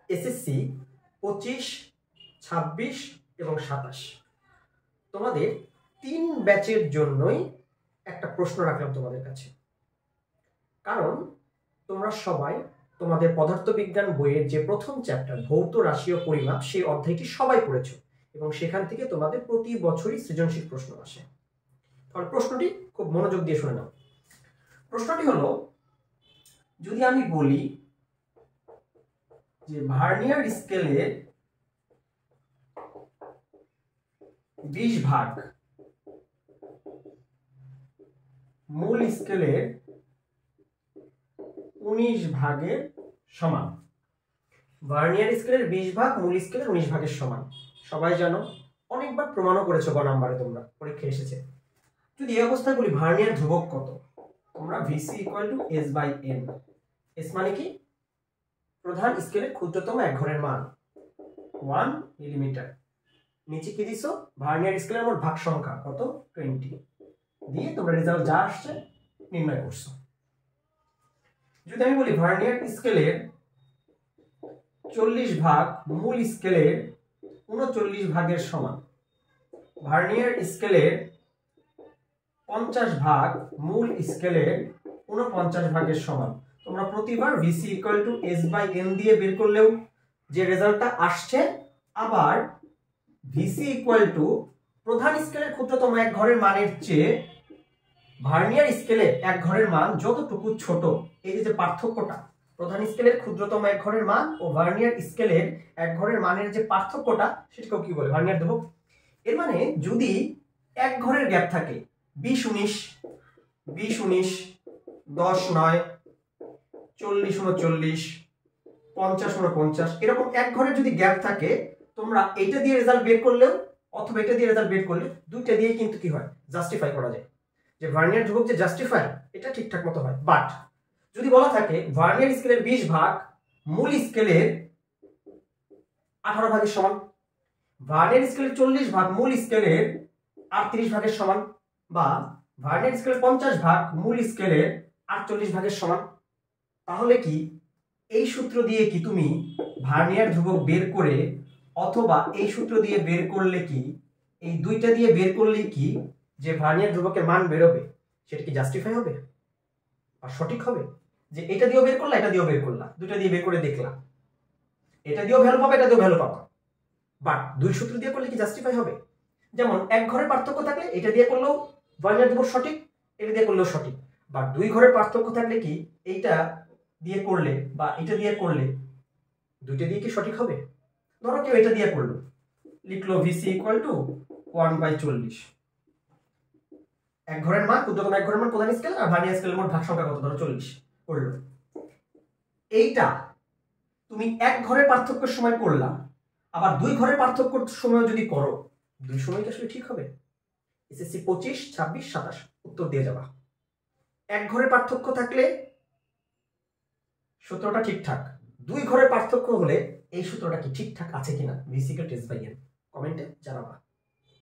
SSC 25, 26 এবং 27 তোমাদের 3 ব্যাচের জন্যই একটা প্রশ্ন রাখলাম তোমাদের কাছে। কারণ তোমরা সবাই তোমাদের পদার্থবিজ্ঞান বইয়ের যে প্রথম চ্যাপ্টার ভৌত রাশি ও পরিমাপ সেই অধ্যায়টি সবাই পড়েছো এবং সেখান থেকে তোমাদের প্রতি বছরই সৃজনশীল প্রশ্ন আসে। তাহলে প্রশ্নটি খুব মনোযোগ দিয়ে শুনে নাও। প্রশ্নটি হলো, যদি আমি বলি যে ভার্নিয়ার স্কেলের 20 ভাগ মূল স্কেলের 19 ভাগের সমান। ভার্নিয়ার স্কেলের 20 ভাগ মূল স্কেলের 19 ভাগের সমান সবাই জানো, অনেকবার প্রমাণও করেছো গ নাম্বারে, তোমরা পরীক্ষা এসেছে। যদি এই অবস্থায় বলি ভার্নিয়ার ধ্রুবক কত, তোমরা VC = S/N। S মানে কি? প্রধান স্কেলের ক্ষুদ্রতম এক ঘরের মান 1 মিলিমিটার। নিচে কি দিছো? ভার্নিয়ার স্কেলের মোট ভাগ সংখ্যা কত? 20 দিয়ে তোমরা রেজাল্ট যা আসছে নির্ণয় করছো। যদি আমি বলি ভার্নিয়ার স্কেলের 40 ভাগ মূল স্কেলের 39 ভাগের সমান, ভার্নিয়ার স্কেলের 50 ভাগ মূল স্কেলের 49 ভাগের সমান, তোমরা প্রতিবার VC = S/N দিয়ে বের করলেও যে রেজাল্টটা আসছে, আবার VC প্রধান স্কেলের ক্ষুদ্রতম এক ঘরের মানের চেয়ে ভার্নিয়ার স্কেলের এক ঘরের মান যতটুকু ছোট, এই যে পার্থক্যটা, প্রধান স্কেলের ক্ষুদ্রতম এক ঘরের মান ও ভার্নিয়ার স্কেলের এক ঘরের মানের যে পার্থক্যটা, সেটাকে কি বলে? ভার্নিয়ার ধ্রুবক। এর মানে যদি এক ঘরের গ্যাপ থাকে 20-19, 20-19, 10-9, 40-39, 50-49, এরকম এক ঘরের যদি গ্যাপ থাকে, তোমরা এটা দিয়ে রেজাল্ট বের করলেও অথবা এটা দিয়ে রেজাল্ট বের করলে দুইটা দিয়ে কিন্তু কি হয়? জাস্টিফাই করা যায় যে ভার্নিয়ার ধ্রুবক যে জাস্টিফাই, এটা ঠিকঠাক মতো হয়। বাট যদি বলা থাকে ভার্নিয়ার স্কেলের 20 ভাগ মূল স্কেলের 18 ভাগের সমান, ভার্নিয়ার স্কেলের 40 ভাগ মূল স্কেলের 38 ভাগের সমান, বা ভার্নিয়ার স্কেলের 50 ভাগ মূল স্কেলের 48 ভাগের সমান, তাহলে কি এই সূত্র দিয়ে কি তুমি ভার্নিয়ার ধ্রুবক বের করে, অথবা এই সূত্র দিয়ে বের করলে কি, এই দুইটা দিয়ে বের করলে কি যে ভার্নিয়ার ধ্রুবকের মান বেরোবে, সেটা কি জাস্টিফাই হবে আর সঠিক হবে? যে এটা দিয়েও বের করলা, এটা দিয়েও বের করলা, দুইটা দিয়ে বের করে দেখলা, এটা দিয়েও ভ্যালু পাবে, এটা দিয়েও ভ্যালু পাবা, বাট দুই সূত্র দিয়ে করলে কি জাস্টিফাই হবে? যেমন এক ঘরের পার্থক্য থাকলে এটা দিয়ে করলেও ভার্নিয়ার ধ্রুবক সঠিক, এটা দিয়ে করলেও সঠিক, বাট দুই ঘরের পার্থক্য থাকলে কি এইটা দিয়ে করলে বা এটা দিয়ে করলে দুইটা দিয়ে কি সঠিক হবে? ধরো কেউ এটা দিয়ে করলো, লিখলো VC = 1/40, এক ঘরের মান ক্ষুদ্রতম এক ঘরের মান প্রধান স্কেল আর ভার্নিয়ার স্কেলের মোট ভাগ সংখ্যা কত? ধরো 40 করলো। এইটা তুমি এক ঘরের পার্থক্যের সময় করলা, আবার দুই ঘরের পার্থক্যের সময় যদি করো, দুই সময় কি আসলে ঠিক হবে? এসএসসি 25, 26, 27 উত্তর দিয়ে যাবা। এক ঘরের পার্থক্য থাকলে সূত্রটা ঠিকঠাক, দুই ঘরের পার্থক্য হলে এই সূত্রটা কি ঠিকঠাক আছে কিনা? VC = S/N কমেন্টে জানাবা।